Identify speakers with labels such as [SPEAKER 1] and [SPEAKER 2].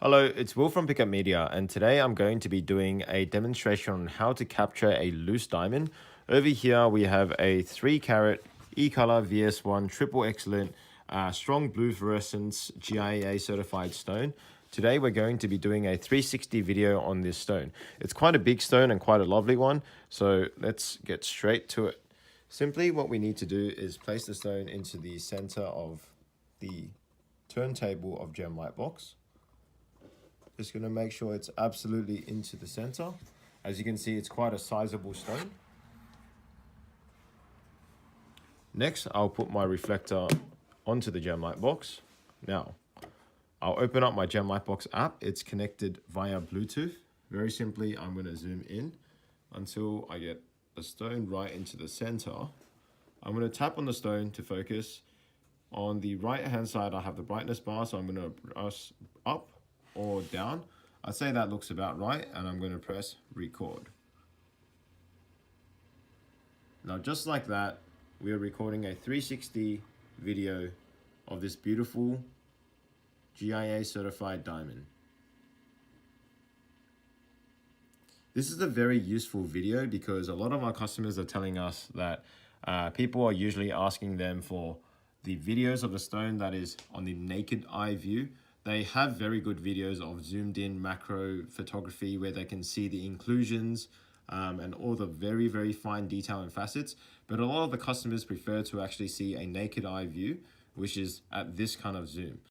[SPEAKER 1] Hello, it's Will from Pickup Media, and today I'm going to be doing a demonstration on how to capture a loose diamond. Over here we have a 3-carat E-color VS1 triple excellent strong blue fluorescence GIA certified stone. Today we're going to be doing a 360 video on this stone. It's quite a big stone and quite a lovely one, so let's get straight to it. Simply what we need to do is place the stone into the center of the turntable of GemLightbox. Just going to make sure it's absolutely into the center. As you can see, it's quite a sizable stone. Next, I'll put my reflector onto the GemLightbox. Now, I'll open up my GemLightbox app. It's connected via Bluetooth. Very simply, I'm going to zoom in until I get the stone right into the center. I'm going to tap on the stone to focus. On the right hand side, I have the brightness bar, so I'm going to press up or down. I'd say that looks about right, and I'm going to press record. Now, just like that, we are recording a 360 video of this beautiful GIA certified diamond. This is a very useful video because a lot of our customers are telling us that people are usually asking them for the videos of the stone that is on the naked eye view. They have very good videos of zoomed in macro photography where they can see the inclusions and all the very, very fine detail and facets. But a lot of the customers prefer to actually see a naked eye view, which is at this kind of zoom.